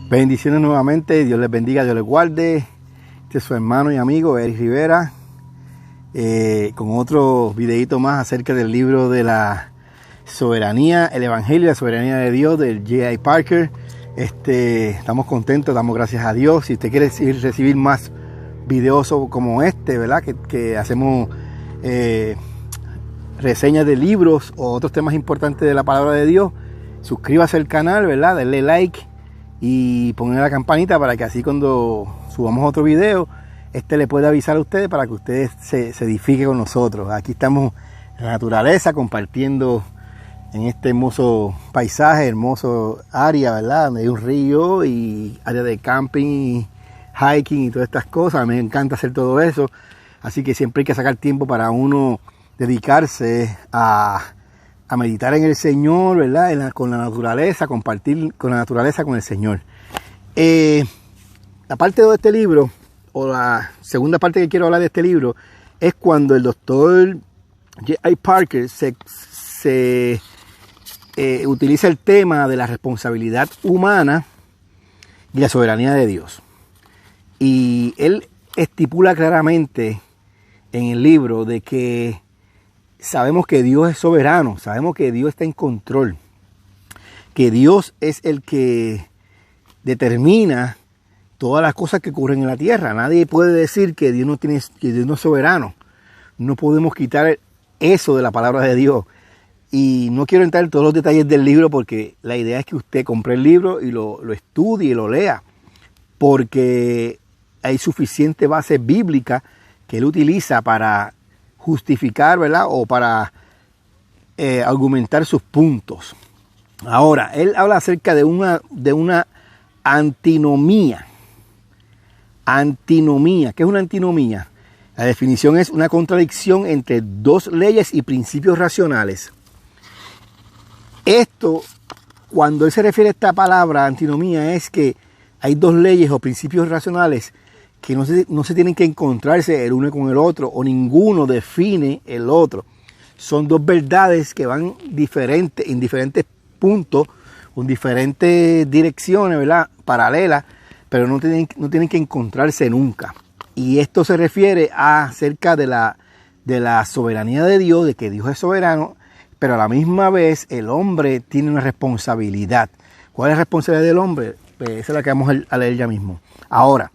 Bendiciones nuevamente, Dios les bendiga, Dios les guarde. Este es su hermano y amigo Eric Rivera, con otro videito más acerca del libro de la soberanía, el Evangelio y la soberanía de Dios, del J.I. Packer. Estamos contentos, damos gracias a Dios. Si usted quiere recibir más videos como este, ¿verdad? Que hacemos reseñas de libros o otros temas importantes de la palabra de Dios, suscríbase al canal, ¿verdad? Denle like y pongan la campanita para que así cuando subamos otro video, le pueda avisar a ustedes para que ustedes se edifiquen con nosotros. Aquí estamos en la naturaleza compartiendo en este hermoso paisaje, hermoso área, ¿verdad? Donde hay un río y área de camping, hiking y todas estas cosas. Me encanta hacer todo eso. Así que siempre hay que sacar tiempo para uno dedicarse a meditar en el Señor, ¿verdad? Con la naturaleza, compartir con la naturaleza, con el Señor. La parte de este libro, o la segunda parte que quiero hablar de este libro, es cuando el doctor J.I. Packer se utiliza el tema de la responsabilidad humana y la soberanía de Dios. Y él estipula claramente en el libro de que sabemos que Dios es soberano, sabemos que Dios está en control, que Dios es el que determina todas las cosas que ocurren en la tierra. Nadie puede decir que Dios no es soberano. No podemos quitar eso de la palabra de Dios. Y no quiero entrar en todos los detalles del libro porque la idea es que usted compre el libro y lo estudie y lo lea, porque hay suficiente base bíblica que él utiliza para justificar, ¿verdad? O para argumentar sus puntos. Ahora, él habla acerca de una antinomía. Antinomía. ¿Qué es una antinomía? La definición es una contradicción entre dos leyes y principios racionales. Esto, cuando él se refiere a esta palabra antinomía, es que hay dos leyes o principios racionales que no se tienen que encontrarse el uno con el otro, o ninguno define el otro. Son dos verdades que van en diferentes puntos, con diferentes direcciones, ¿verdad? Paralelas, pero no tienen que encontrarse nunca. Y esto se refiere acerca de la soberanía de Dios, de que Dios es soberano, pero a la misma vez el hombre tiene una responsabilidad. ¿Cuál es la responsabilidad del hombre? Pues esa es la que vamos a leer ya mismo. Ahora,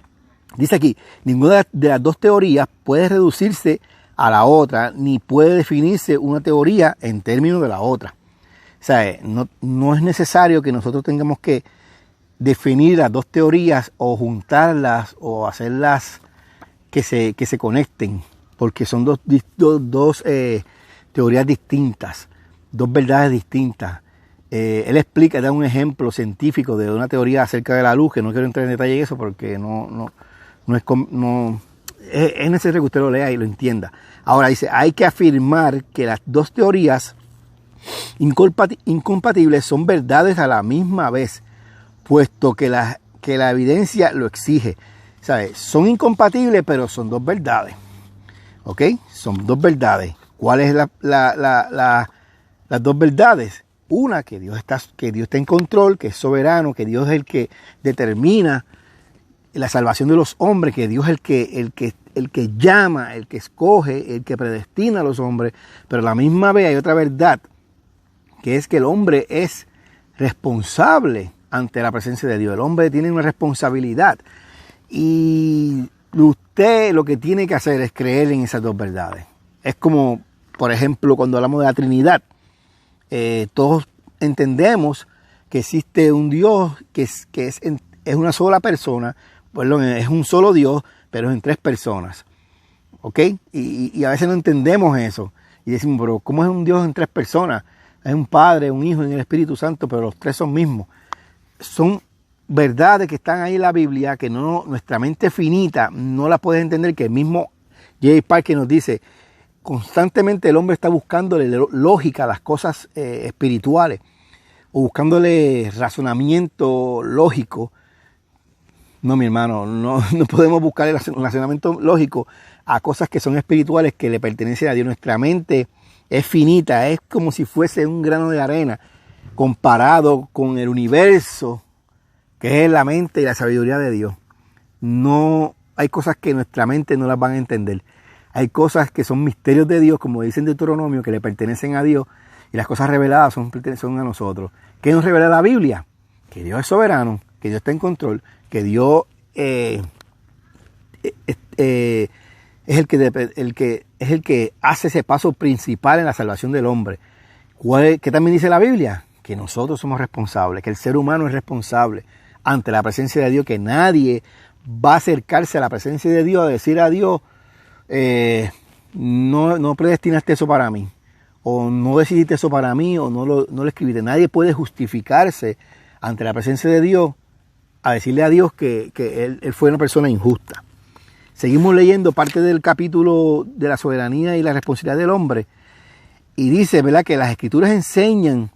dice aquí, ninguna de las dos teorías puede reducirse a la otra, ni puede definirse una teoría en términos de la otra. O sea, no es necesario que nosotros tengamos que definir las dos teorías o juntarlas o hacerlas que se conecten, porque son dos teorías distintas, dos verdades distintas. Él explica, da un ejemplo científico de una teoría acerca de la luz, que no quiero entrar en detalle en eso porque es necesario que usted lo lea y lo entienda. Ahora dice, hay que afirmar que las dos teorías incompatibles son verdades a la misma vez, puesto que la evidencia lo exige. ¿Sabe? Son incompatibles, pero son dos verdades. ¿Ok? Son dos verdades. ¿Cuáles es las dos verdades? Una, que Dios está en control, que es soberano, que Dios es el que determina la salvación de los hombres, que Dios es el que llama, el que escoge, el que predestina a los hombres. Pero a la misma vez hay otra verdad, que es que el hombre es responsable ante la presencia de Dios. El hombre tiene una responsabilidad. Y usted lo que tiene que hacer es creer en esas dos verdades. Es como, por ejemplo, cuando hablamos de la Trinidad. Todos entendemos que existe un Dios que es una sola persona, perdón, es un solo Dios, pero es en tres personas. ¿Ok? Y a veces no entendemos eso. Y decimos, pero ¿cómo es un Dios en tres personas? Es un Padre, un Hijo y el Espíritu Santo, pero los tres son mismos. Son verdades que están ahí en la Biblia, que nuestra mente finita no la puede entender, que el mismo J.I. Packer nos dice, constantemente el hombre está buscándole lógica a las cosas espirituales, o buscándole razonamiento lógico. No, mi hermano, no podemos buscar el razonamiento lógico a cosas que son espirituales, que le pertenecen a Dios. Nuestra mente es finita, es como si fuese un grano de arena comparado con el universo que es la mente y la sabiduría de Dios. No hay cosas que nuestra mente no las van a entender. Hay cosas que son misterios de Dios, como dice en Deuteronomio, que le pertenecen a Dios, y las cosas reveladas son a nosotros. ¿Qué nos revela la Biblia? Que Dios es soberano, que Dios está en control, que Dios es el que hace ese paso principal en la salvación del hombre. ¿Qué también dice la Biblia? Que nosotros somos responsables, que el ser humano es responsable ante la presencia de Dios, que nadie va a acercarse a la presencia de Dios a decir a Dios, no predestinaste eso para mí, o no decidiste eso para mí, o no lo escribiste. Nadie puede justificarse ante la presencia de Dios a decirle a Dios que él fue una persona injusta. Seguimos leyendo parte del capítulo de la soberanía y la responsabilidad del hombre, y dice, ¿verdad?, que las Escrituras enseñan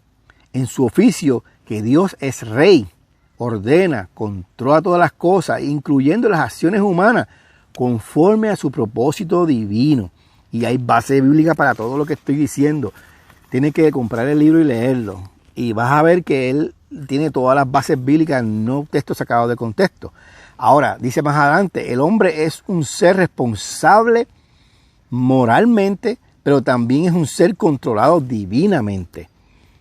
en su oficio que Dios es rey, ordena, controla todas las cosas, incluyendo las acciones humanas, conforme a su propósito divino. Y hay base bíblica para todo lo que estoy diciendo. Tienes que comprar el libro y leerlo. Y vas a ver que él tiene todas las bases bíblicas, no textos sacados de contexto. Ahora, dice más adelante, el hombre es un ser responsable moralmente, pero también es un ser controlado divinamente.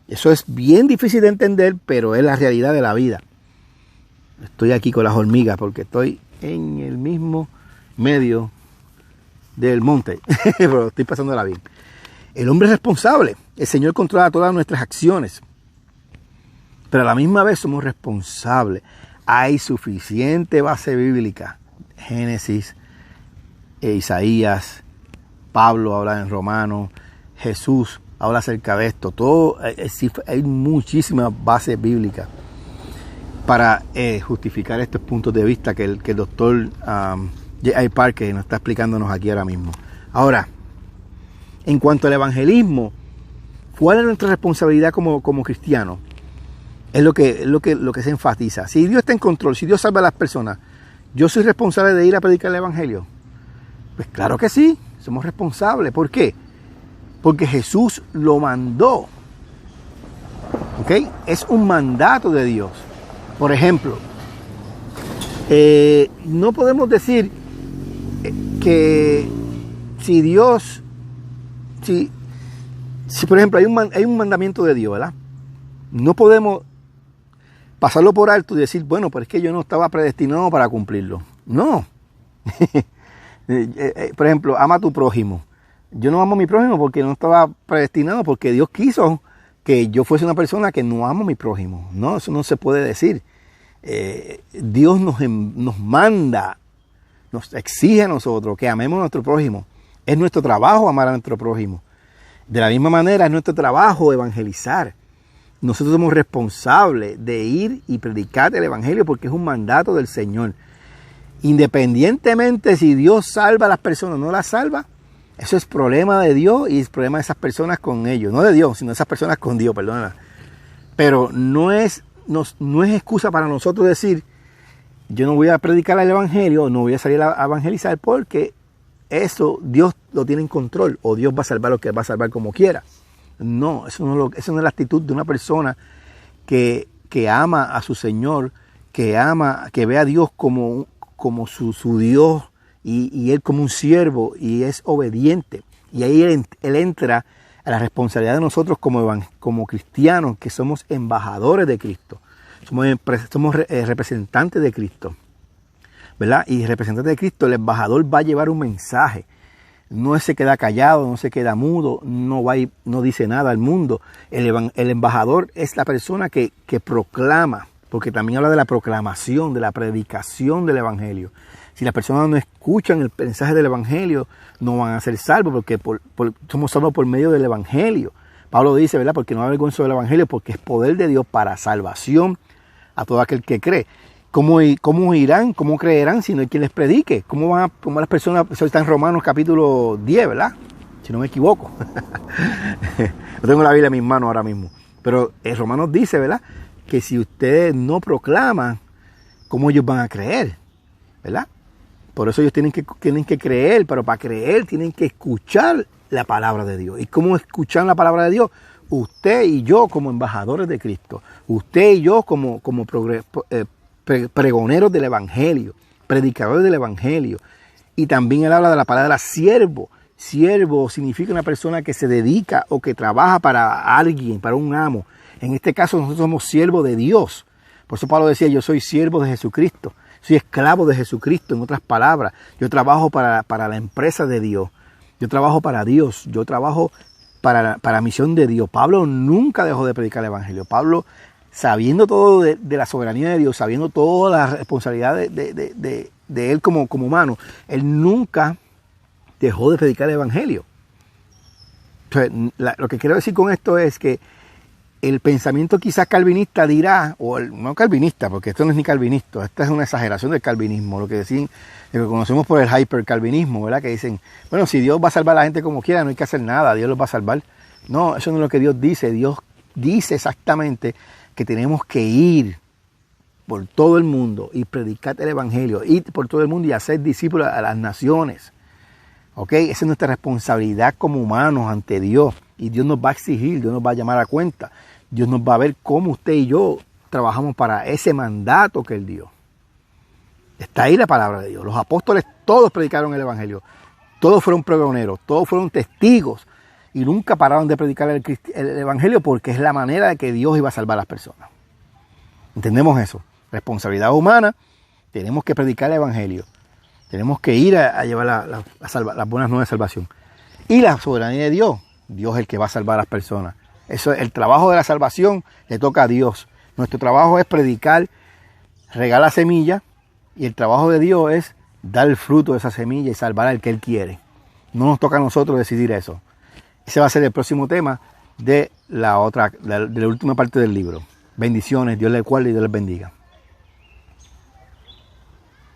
Eso es bien difícil de entender, pero es la realidad de la vida. Estoy aquí con las hormigas porque estoy en el mismo medio del monte, pero estoy pasándola bien. El hombre es responsable. El Señor controla todas nuestras acciones, pero a la misma vez somos responsables. Hay suficiente base bíblica. Génesis, Isaías, Pablo habla en Romanos, Jesús habla acerca de esto. Todo, hay muchísimas bases bíblicas para justificar estos puntos de vista que el doctor J.I. Parker nos está explicándonos aquí ahora mismo. Ahora, en cuanto al evangelismo, ¿cuál es nuestra responsabilidad como cristianos? Es lo que se enfatiza. Si Dios está en control, si Dios salva a las personas, ¿yo soy responsable de ir a predicar el evangelio? Pues claro que sí, somos responsables. ¿Por qué? Porque Jesús lo mandó. ¿Ok? Es un mandato de Dios. Por ejemplo, no podemos decir que si Dios, si por ejemplo hay un mandamiento de Dios, ¿verdad? No podemos pasarlo por alto y decir, bueno, pero es que yo no estaba predestinado para cumplirlo. No. Por ejemplo, ama a tu prójimo. Yo no amo a mi prójimo porque no estaba predestinado, porque Dios quiso que yo fuese una persona que no amo a mi prójimo. No, eso no se puede decir. Dios nos manda, nos exige a nosotros que amemos a nuestro prójimo. Es nuestro trabajo amar a nuestro prójimo. De la misma manera es nuestro trabajo evangelizar. Nosotros somos responsables de ir y predicar el evangelio porque es un mandato del Señor. Independientemente si Dios salva a las personas o no las salva, eso es problema de Dios y es problema de esas personas con ellos. No de Dios, sino de esas personas con Dios, perdóname. Pero no es excusa para nosotros decir, yo no voy a predicar el evangelio, no voy a salir a evangelizar porque eso Dios lo tiene en control o Dios va a salvar lo que va a salvar como quiera. No, eso no es la actitud de una persona que ama a su Señor, que ve a Dios como su Dios y Él como un siervo y es obediente. Y ahí él entra a la responsabilidad de nosotros como cristianos, que somos embajadores de Cristo. Somos representantes de Cristo, ¿verdad? Y representante de Cristo, el embajador va a llevar un mensaje. No se queda callado, no se queda mudo, no dice nada al mundo. El embajador es la persona que proclama, porque también habla de la proclamación, de la predicación del evangelio. Si las personas no escuchan el mensaje del evangelio, no van a ser salvos, porque somos salvos por medio del evangelio. Pablo dice, ¿verdad? Porque no avergonzo del evangelio, porque es poder de Dios para salvación a todo aquel que cree. ¿Cómo irán? ¿Cómo creerán si no hay quien les predique? ¿Cómo las personas? Eso está en Romanos capítulo 10, ¿verdad? Si no me equivoco. No tengo la Biblia en mis manos ahora mismo. Pero Romanos dice, ¿verdad? Que si ustedes no proclaman, ¿cómo ellos van a creer? ¿Verdad? Por eso ellos tienen que creer, pero para creer tienen que escuchar la palabra de Dios. ¿Y cómo escuchan la palabra de Dios? Usted y yo como embajadores de Cristo. Usted y yo como pregoneros del Evangelio, predicadores del Evangelio. Y también él habla de la palabra siervo. Siervo significa una persona que se dedica o que trabaja para alguien, para un amo. En este caso nosotros somos siervos de Dios. Por eso Pablo decía, yo soy siervo de Jesucristo. Soy esclavo de Jesucristo, en otras palabras. Yo trabajo para la empresa de Dios. Yo trabajo para Dios. Yo trabajo para la misión de Dios. Pablo nunca dejó de predicar el Evangelio. Pablo, sabiendo todo de la soberanía de Dios, sabiendo toda la responsabilidad de él como humano, él nunca dejó de predicar el Evangelio. Entonces, lo que quiero decir con esto es que el pensamiento quizás calvinista dirá, no calvinista, porque esto no es ni calvinista, esta es una exageración del calvinismo, lo que conocemos por el hipercalvinismo, ¿verdad? Que dicen, bueno, si Dios va a salvar a la gente como quiera, no hay que hacer nada, Dios los va a salvar. No, eso no es lo que Dios dice. Dios dice exactamente que tenemos que ir por todo el mundo y predicar el Evangelio, ir por todo el mundo y hacer discípulos a las naciones. ¿Ok? Esa es nuestra responsabilidad como humanos ante Dios. Y Dios nos va a exigir, Dios nos va a llamar a cuenta. Dios nos va a ver cómo usted y yo trabajamos para ese mandato que Él dio. Está ahí la palabra de Dios. Los apóstoles todos predicaron el Evangelio. Todos fueron pregoneros, todos fueron testigos. Y nunca pararon de predicar el Evangelio porque es la manera de que Dios iba a salvar a las personas. ¿Entendemos eso? Responsabilidad humana, tenemos que predicar el Evangelio. Tenemos que ir a llevar las buenas nuevas de salvación. Y la soberanía de Dios. Dios es el que va a salvar a las personas. Eso, el trabajo de la salvación le toca a Dios. Nuestro trabajo es predicar, regar la semilla. Y el trabajo de Dios es dar el fruto de esa semilla y salvar al que Él quiere. No nos toca a nosotros decidir eso. Ese va a ser el próximo tema de la última parte del libro. Bendiciones, Dios les guarde y Dios les bendiga.